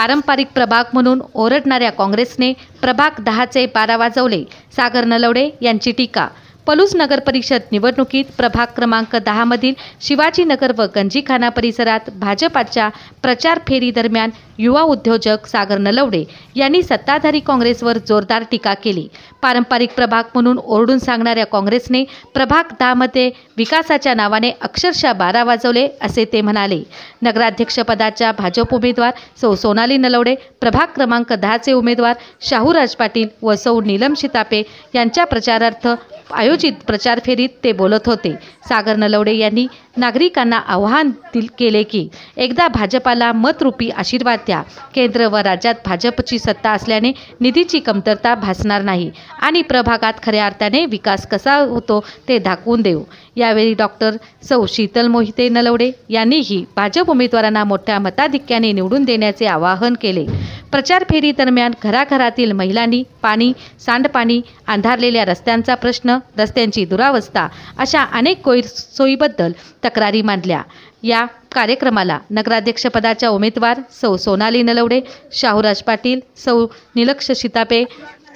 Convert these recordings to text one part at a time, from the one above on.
पारंपरिक प्रभाग म्हणून ओरडणाऱ्या काँग्रेसने प्रभाग 10चे 12 वाजवले. सागर नलवडे यांची टीका. पलूस नगर परिषद निवडणुकीत प्रभाग क्रमांक 10 मधील शिवाजीनगर व गंजीखाना परिसरात भाजपाच्या प्रचार फेरी दरम्यान युवा उद्योजक सागर नलवडे यांनी सत्ताधारी काँग्रेसवर जोरदार टीका केली. पारंपरिक प्रभाग म्हणून ओरडून सांगणाऱ्या काँग्रेसने प्रभाग 10 मध्ये विकासाच्या नावाने अक्षरशः 12 वाजवले असे ते म्हणाले. नगराध्यक्षपदाच्या भाजप उमेदवार सौ सोनाली नलवडे, प्रभाग क्रमांक 10चे उमेदवार शाहूराज पाटील व सौ नीलम शितापे यांच्या प्रचारार्थ आयोजित प्रचार फेरीत ते बोलत होते. सागर नलवडे यांनी नागरिकांना आवाहन केले की एकदा भाजपाला मतरूपी आशीर्वाद द्या. केंद्र व राज्यात भाजपची सत्ता असल्याने निधीची कमतरता भासणार नाही आणि प्रभागात खऱ्या अर्थाने विकास कसा होतो ते दाखवून देऊ. यावेळी डॉक्टर सौ शीतल मोहिते नलवडे यांनीही भाजप उमेदवारांना मोठ्या मताधिक्याने निवडून देण्याचे आवाहन केले. प्रचार फेरी दरम्यान घराघरातील महिलांनी पाणी, सांडपाणी, अंधारलेल्या रस्त्यांचा प्रश्न, रस्त्यांची दुरावस्था अशा अनेक गैरसोयीबद्दल तक्रारी मांडल्या. या कार्यक्रमाला नगराध्यक्षपदाच्या उमेदवार सौ सोनाली नलवडे, शाहूराज पाटील, सौ नीलक्ष शितापे,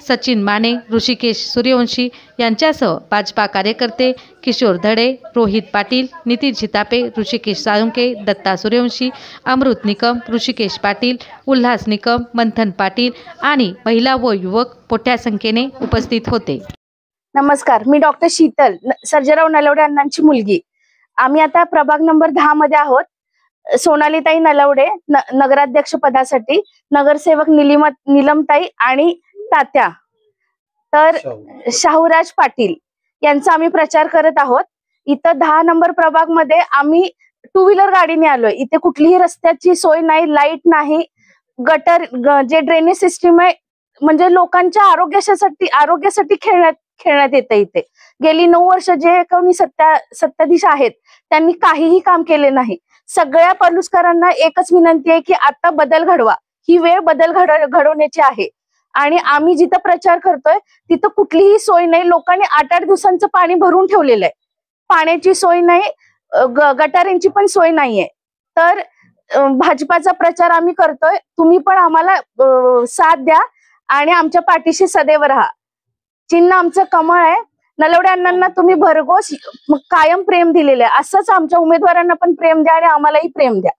सचिन माने, ऋषिकेश सूर्यवंशी यांच्यासह भाजपा कार्यकर्ते किशोर धडे, रोहित पाटील, नितीन शितापे, ऋषिकेश साळुंके, दत्ता सूर्यवंशी, अमृत निकम, ऋषिकेश पाटील, उल्हास निकम, मंथन पाटील आणि महिला व युवक मोठ्या संख्येने उपस्थित होते. नमस्कार, मी डॉक्टर शीतल सर्जेराव नलवडे अण्णांची मुलगी. आम्ही आता प्रभाग नंबर 10 मध्ये आहोत. सोनालीताई नलवडे नगराध्यक्ष पदासाठी, नगरसेवक नीलमताई आणि तात्या तर शाहूराज पाटील यांचा आम्ही प्रचार करत आहोत. इथं 10 नंबर प्रभाग मध्ये आम्ही 2 व्हीलर गाडीने आलोय. इथे कुठलीही रस्त्याची सोय नाही, लाईट नाही, गटर जे ड्रेनेज सिस्टीम आहे म्हणजे लोकांच्या आरोग्यासाठी खेळण्यात येतं. इथे गेली 9 वर्ष जे कोणी सत्ताधीश आहेत त्यांनी काहीही काम केले नाही. सगळ्या पलूसकरांना एकच विनंती आहे की आता बदल घडवा. ही वेळ बदल घडवण्याची आहे. आणि आम्ही जिथं प्रचार करतोय तिथं कुठलीही सोय नाही. लोकांनी 8-8 दिवसांचं पाणी भरून ठेवलेलं आहे. पाण्याची सोय नाही, गटारींची पण सोय नाहीये. तर भाजपाचा प्रचार आम्ही करतोय. तुम्ही पण आम्हाला साथ द्या आणि आमच्या पाठीशी सदैव राहा. चिन्ह आमचं कमळ आहे. नलवडे अण्णांना तुम्ही भरघोस कायम प्रेम दिलेलं आहे. असंच आमच्या उमेदवारांना पण प्रेम द्या आणि आम्हालाही प्रेम द्या.